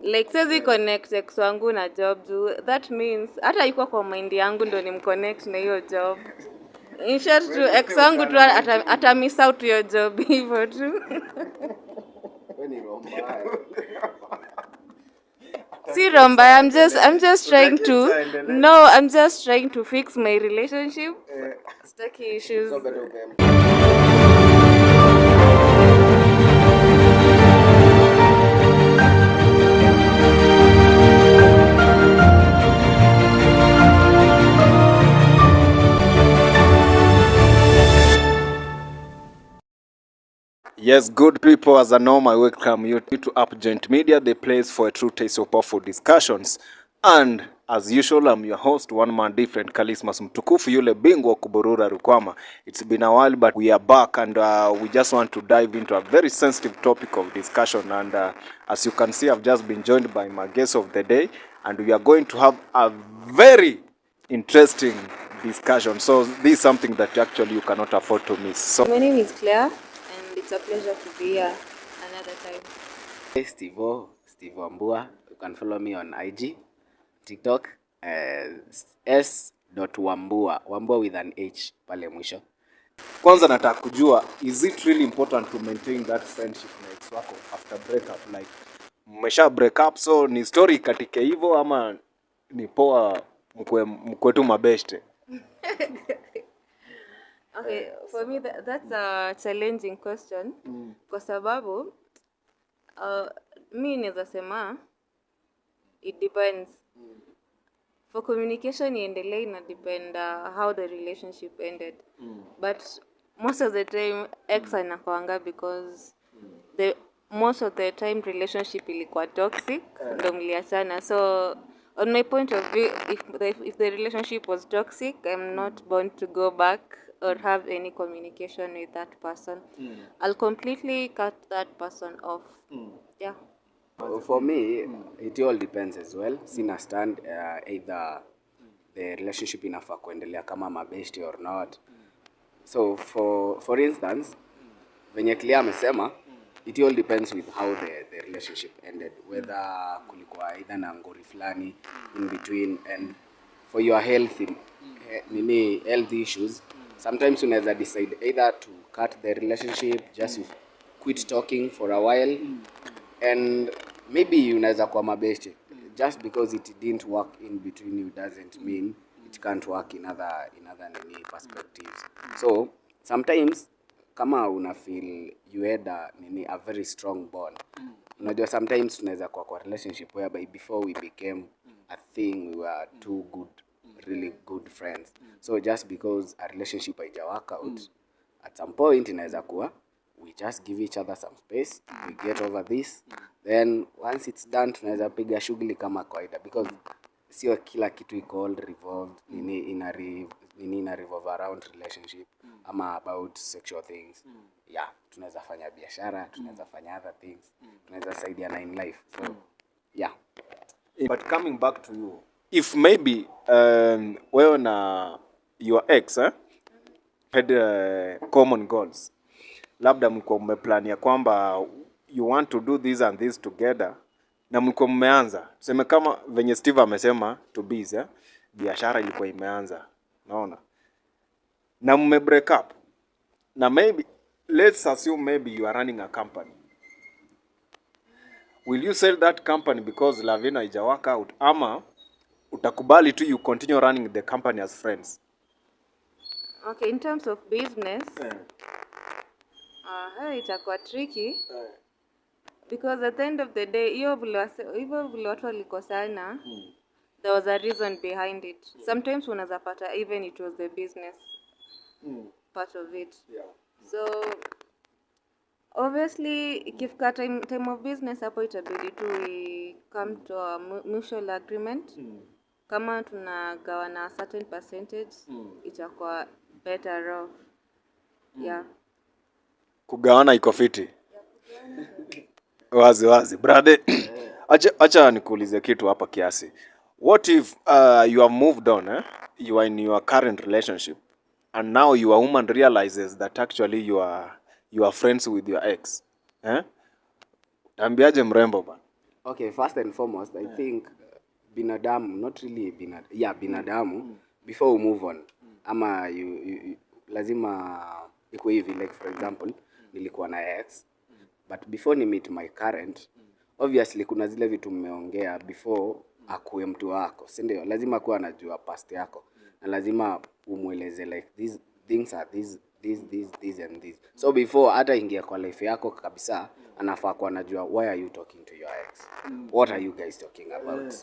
Like siwezi connect ex wangu na job juu that means hata iko kwa mind yangu ndo nimconnect na hiyo job. In short tu ex wangu tu ata miss out your job hivyo tu. Si romba, I'm just trying to fix my relationship. Sitaki issues. Yes, good people, as a norm, I welcome you to Upjoint Media, the place for a true taste of powerful discussions. And as usual, I'm your host, one man different, Kalismas Mtukufu, yule bingwa kuburura Rukwama. It's been a while, but we are back, and we just want to dive into a very sensitive topic of discussion. And as you can see, I've just been joined by my guest of the day, and we are going to have a very interesting discussion. So this is something that actually you cannot afford to miss. So my name is Claire. It's a pleasure to be here another time. Hey, Steve Wambua. You can follow me on IG, TikTok, s.wambua, Wambua with an H pale mwisho. Kwanza nataka kujua, is it really important to maintain that friendship na ex wako after breakup? Like mmesha break up, so ni story katike hivyo ama ni poa mkwe tu mabeshte? Okay, for me that's a challenging question. Kwa sababu mi naweza sema it depends. For communication iendelee ina depend how the relationship ended. But most of the time ex anakuanga because most of the time relationship ilikuwa toxic ndo mliachana. So on my point of view, if the relationship was toxic, I'm not bound to go back or have any communication with that person. I'll completely cut that person off. Yeah. For me, it all depends as well. Sina stand either the relationship inafaa kuendelea kama mabeshti or not. So for instance, venye Clea amesema, it all depends with how the relationship ended, whether kulikuwa either na ngori fulani in between, and for your health issues, sometimes unaweza decide either to cut the relationship, just quit talking for a while, and maybe unaweza kuwa mabeshte. Just because it didn't work in between you doesn't mean it can't work in other perspectives. So sometimes kama una feel you had a very strong bond, unajua sometimes tunaweza kuwa kwa relationship whereby before we became a thing we were two really good friends. So just because a relationship haija work out, at some point inaweza kuwa we just give each other some space, we get over this, then once it's done tunaweza piga shughuli kama kawaida, because sio kila kitu iko all revolved ina revolve around relationship ama about sexual things. Yeah, tunaweza fanya biashara, tunaweza fanya other things, tunaweza saidiana in life. So yeah. But coming back to you, if maybe wewe na your ex had common goals, labda mlikuwa mmeplania kwamba you want to do this and this together, na mlikuwa mmeanza tuseme kama venye Steve amesema to biz, biashara ilikuwa imeanza, naona, na mme break up, na maybe let's assume maybe you are running a company, will you sell that company because Lavina haija work out, ama utakubali tu you continue running the company as friends? Okay, in terms of business, itakuwa tricky because at the end of the day hiyo vile watu walikosana, there was a reason behind it. Sometimes unaweza pata even it was the business part of it. So obviously ikifika time of business, hapo itabidi tu we come to a mutual agreement. Kama tunagawana a certain percentage, itakuwa better off. Yeah. Kugawana iko fiti. Wazi brother. Acha nikuulize kitu hapa kiasi. What if you have moved on, you are in your current relationship, and now your woman realizes that actually you are friends with your ex, Tambiaje mrembo ba? Okay, first and foremost, I think binadamu, not really binadamu, before we move on, ama you lazima iko hivi, like for example, nilikuwa na ex, but before ni meet my current, obviously kuna zile vitu mmeongea before akuwe mtu wako, si ndio? Lazima kuwa anajua past yako, na lazima umweleze like these things are this and this. So before hata ingia kwa life yako kabisa, anafaa kuwa anajua why are you talking to your ex, what are you guys talking about.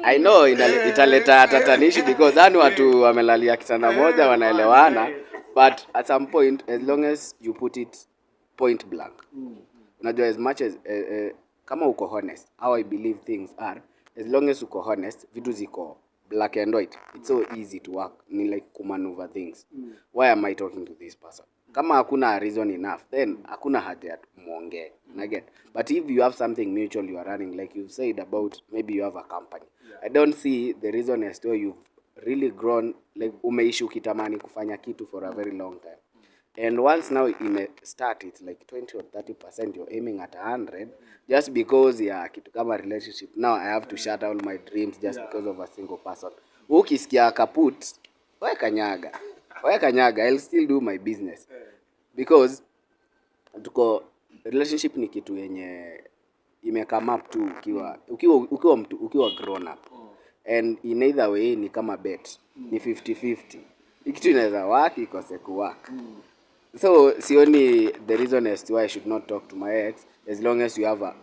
I know italeta tatanishi because hanu watu wamelalia kitanda moja wanaelewana, but at some point as long as you put it point blank, unajua as much as kama uko honest, how I believe things are, as long as uko honest, vitu ziko black and white, it's so easy to work, ni like kumaneuver things. Why am I talking to this person? Kama hakuna reason enough, then hakuna haja ya muongee, get. But if you have something mutual you are running, like you said about maybe you have a company, I don't see the reason as to you've really grown, like umeishi ukitamani kufanya kitu for a very long time. And once now ime start, it's like 20 or 30%, you're aiming at 100 just because ya kitu kama relationship. Now I have to shut all my dreams just because of a single person. Ukisikia kaput, wewe kanyaga, I'll still do my business. Because relationship ni kitu yenye ime come up tu ukiwa grown up. And in either way ni kama bet, ni 50-50. Kitu inaweza work, ikose kuwork. So sioni the reason as to why I should not talk to my ex, as long as you have a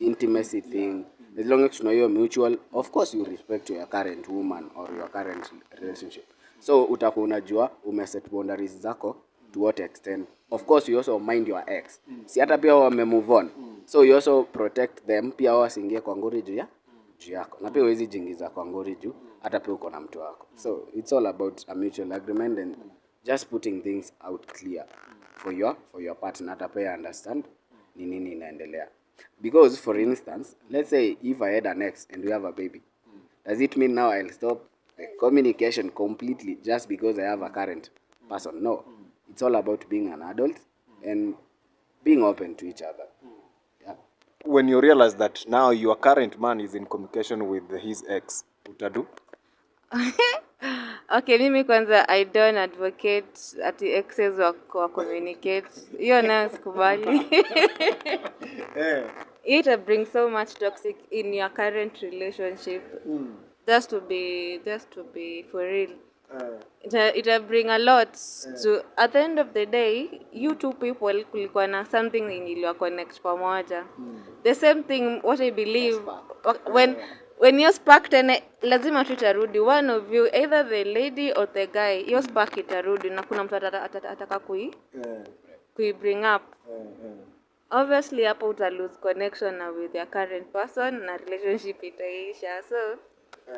intimacy thing, as long as you know you're mutual. Of course you respect your current woman or your current relationship, so utakuwa unajua umeset boundaries zako to what extent. Of course you also mind your ex, si hata pia wame move on, so you also protect them, pia wasingie kwa ngori juu yako, na pia huwezi jingiza kwa ngori juu hata pia uko na mtu wako. So it's all about a mutual agreement and just putting things out clear for your partner, hata pia understand ni nini inaendelea. Because for instance, let's say if I had an ex and we have a baby, does it mean now I'll stop the communication completely just because I have a current person? No. It's all about being an adult and being open to each other. Yeah. When you realize that now your current man is in communication with his ex, utadu? Okay, mimi kwanza I don't advocate ati exes wa communicate. Hiyo nayo sikubali. It brings so much toxic in your current relationship. Just to be for real. It bring a lot to, at the end of the day, you two people kulikuwa na something iliwa connect pamoja. The same thing what I believe when you spark tena lazima tutarudi, one of you, either the lady or the guy, your spark itarudi na kuna mtu ataka kui bring up. Obviously hapo uta lose connection with your current person na relationship itaisha. So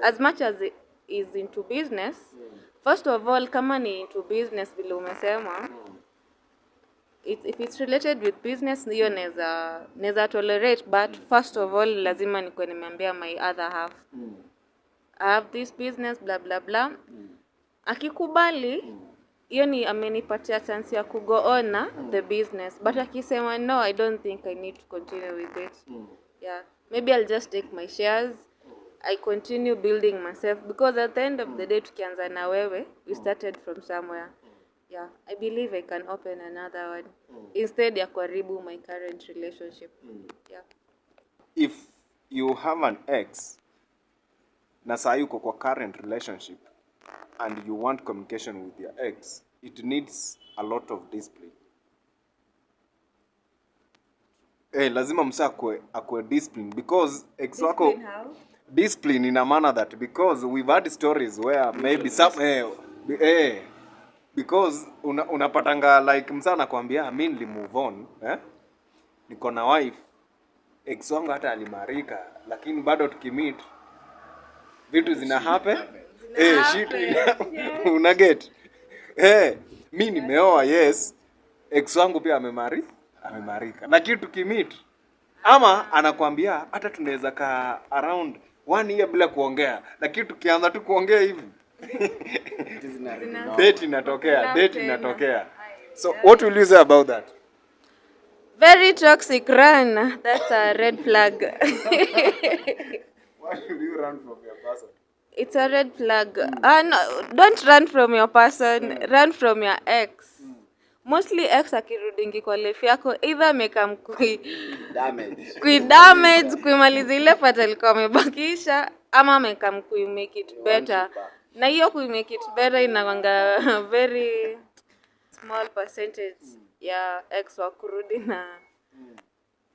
as much as it is into business, first of all, kama ni into business vile umesema, if it's related with business, hiyo neza tolerate, but first of all lazima nikuwe nimeambia my other half, I have this business blah blah blah. Akikubali hiyo ni amenipatia chance ya kugo on the business, but akisema no, I don't think I need to continue with it, yeah, maybe I'll just take my shares, I continue building myself, because at the end of the day tukianza na wewe, we started from somewhere. Yeah, I believe I can open another one instead ya kuharibu my current relationship. Yeah. If you have an ex na saa yuko kwa current relationship and you want communication with your ex, it needs a lot of discipline. Lazima msa akwe discipline, because ex wako discipline ina maana that because we've had stories where maybe some because unapatanga like msa anakuambia mimi nili move on, niko na wife, ex wangu hata alimarika, lakini bado tukimit vitu zina happen, shit una get, mimi nimeoa, yes, ex wangu pia amemarika, lakini tukimit ama anakuambia hata tunaweza ka around 1 year bila kuongea, lakini tukianza tu kuongea hivi date inatokea. So what will you say about that? Very toxic, run. That's a red flag. Why should you run from your person? It's a red flag. No, don't run from your person, run from your ex. Mostly ex akirudingi kwa life yako either amekam kuidamage kuimaliza ile part alikuwa amebakisha ama amekam kuimake it better. Na hiyo kuimake it better inawanga very small percentage ya ex wa kurudi na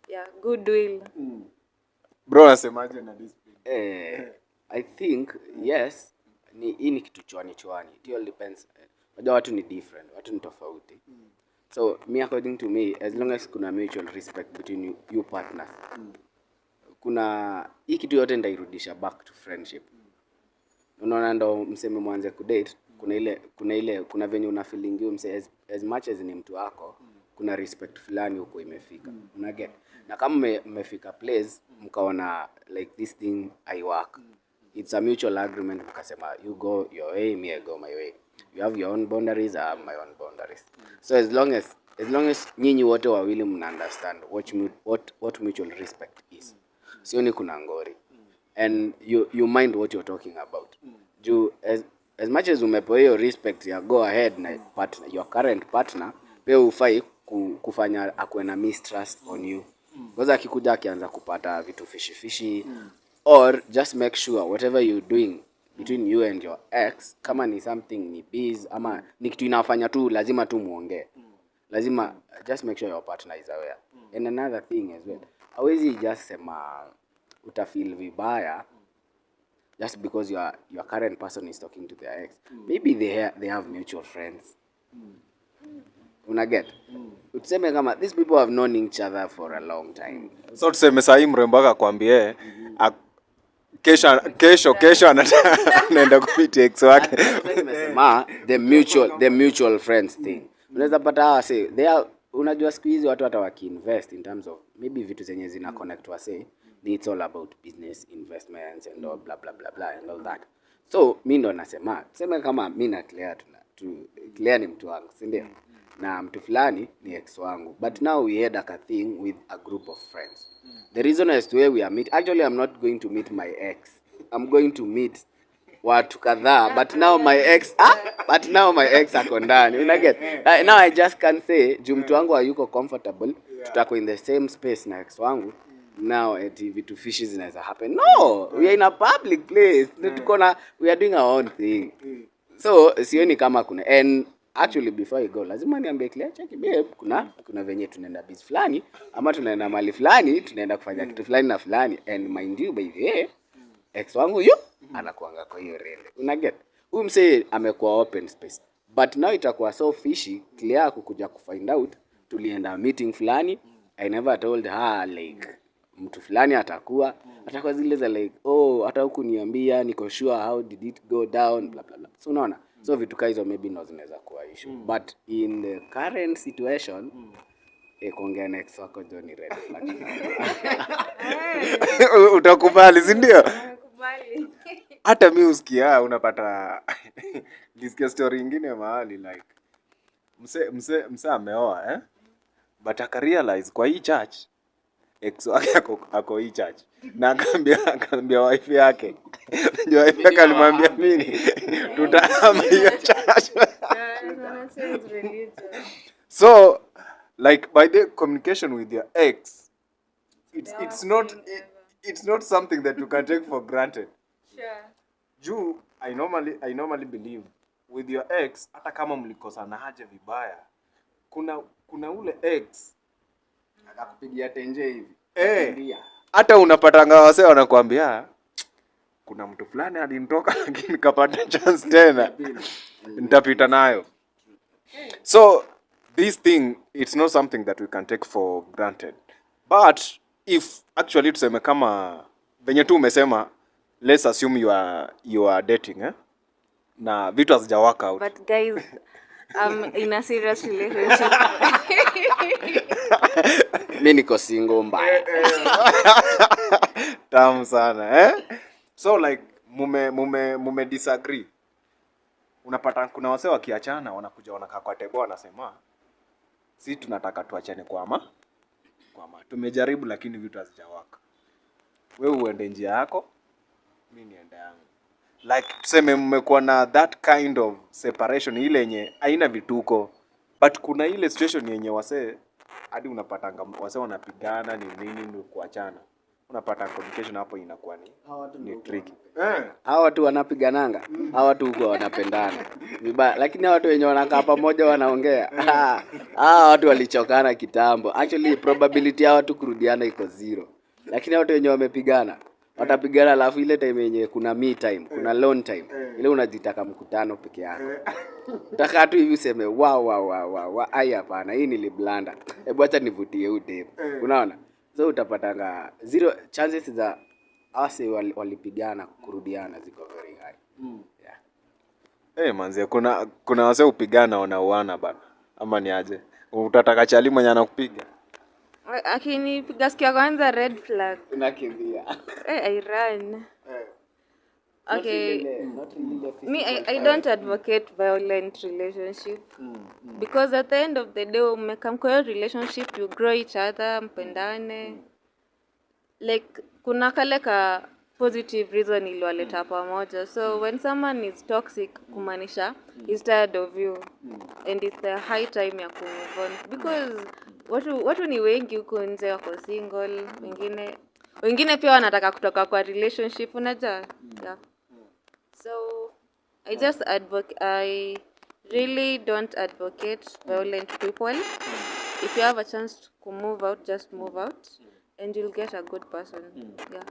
ya goodwill. Bro, nasemaje na discipline? I think yes, hii ni kitu chwani. It all depends. Unajua watu ni different, watu ni tofauti. So me, according to me, as long as kuna mutual respect between you partners, kuna hii kitu yote ndairudisha back to friendship. Unaona, ndo mseme mwanze kudate, kuna venye una feeling you mse as much as ni mtu wako, kuna respect fulani huko imefika. Una get? Na kama mmefika place mkaona like this thing I work, it's a mutual agreement, mkasema you go your way, me I go my way. You have your own boundaries, I have my own boundaries. So as long as nyinyi wote wawili mna understand what mutual respect is, sioni kuna ngori, and you mind what you're talking about. As much as umepewa hiyo respect ya go ahead na partner, your current partner, pia ufai kufanya akwe na mistrust on you. Because akikuja akianza kupata vitu fishy, or just make sure whatever you're doing between you and your ex, kama ni something ni biz ama ni kitu inafanya tu lazima tu muongee. Lazima just make sure your partner is aware. And another thing as well, hawezi just sema utafeel vibaya just because your current person is talking to their ex. Maybe they have mutual friends. Una get? Utuseme kama these people have known each other for a long time. So tuseme sahi mrembo akakwambie kesho anaenda kupita ex wake. Nimesema the mutual friends thing. Unaweza pata wase unajua siku hizi watu hata wakiinvest in terms of maybe vitu zenye zina connect wase, it's all about business investments and all blah blah blah blah and all that. So mimi ndo nasema tuseme kama mimi na Claire ni mtu wangu, si ndio? Na mtu fulani ni ex wangu, but now we had a thing with a group of friends. The reason as to where we are meet, actually I'm not going to meet my ex, I'm going to meet watu kadhaa, but now my ex ako ndani. Una get? Now I just can't say juu mtu wangu hayuko comfortable, tutako in the same space na ex wangu. Now vitu fishy zinaweza happen. No, we are in a public place. We are doing our own thing. So sioni kama kuna, and actually before you go lazima niambie Claire, check babe, kuna venye tunaenda biz fulani ama tunaenda mali fulani, tunaenda kufanya kitu fulani na fulani, and mind you by the way ex wangu anakuanga kwa hiyo rele. Una get? Huyu msee amekuwa open space, but now itakuwa so fishy. Claire kukuja kufind out tulienda meeting fulani, I never told her like mtu fulani atakuwa zile za like hata huku niambia, niko sure how did it go down blah blah blah. So unaona, so vitu kama hizo maybe ndo zinaweza kuwa issue, but in the current situation kuongea next wako Johnny red flag. Utakubali, si ndio? Nakubali. Hata mimi usikia unapata nisikia story nyingine mahali like mse ameoa but akarealize kwa hii church ex wake ako hii church, na akaambia wife yake wife yake alimwambia mimi tutahama hiyo church. So like by the communication with your ex, it's not something that you can take for granted. Sure. I normally believe with your ex, hata kama mlikosana haje vibaya, kuna ule ex Akakupigia tenje hivi. Hata unapatanga wase wanakuambia kuna mtu fulani alinitoka lakini kapata chance tena nitapita nayo. So this thing, it's not something that we can take for granted. But if actually tuseme kama venye tu umesema, let's assume you are dating na vitu hazija work out. But guys, I'm in a serious relationship. Mimi niko single mbaya. Tamu sana So like mume disagree. Unapata kuna wase wakiachana wanakuja wanakaa kwa table wanasema si tunataka tuachane kwa kwama. Tumejaribu lakini vitu hazijawaka. Wewe uende njia yako, mimi niende yangu. Like tuseme mmekuwa na that kind of separation ile yenye haina vituko. But kuna ile situation yenye wasee hadi unapatanga wasee wanapigana ni nini ni kuachana. Unapata communication hapo inakuwa ni tricky. Hawa watu wanapigananga, hawa watu huko wanapendana vibaya, lakini hawa watu wenye wanakaa pamoja wanaongea, hawa watu walichokana kitambo. Actually probability hawa watu kurudiana iko zero, lakini hawa watu wenye wamepigana watapigana, alafu ile time yenye kuna me time, kuna alone time, ile unajitaka mkutano peke yako, utaka tu hivi useme wow ai hapana, hii niliblanda, hebu acha nivutie udem, unaona. So utapatanga zero chances za ase walipigana kurudiana ziko very high. Yeah. Manze kuna wase upigana wanauana bana. Ama ni aje? Utataka chali mwenye anakupiga. Akinipiga siku ya kwanza red flag. Unakimbia. I run. Okay. Not really Me, I don't advocate violent relationship. Because at the end of the day, mmekam kwa relationship, you grow each other, mpendane. Like, kuna kale ka positive reason iliwaleta pamoja. So, when someone is toxic, kumaanisha, he's tired of you. And it's the high time ya kumove on. Because watu ni wengi huko nje wako single, wengine pia wanataka kutoka kwa relationship, unajua? Yeah. So, I really don't advocate violent people. If you have a chance to move out, just move out and you'll get a good person. Yeah.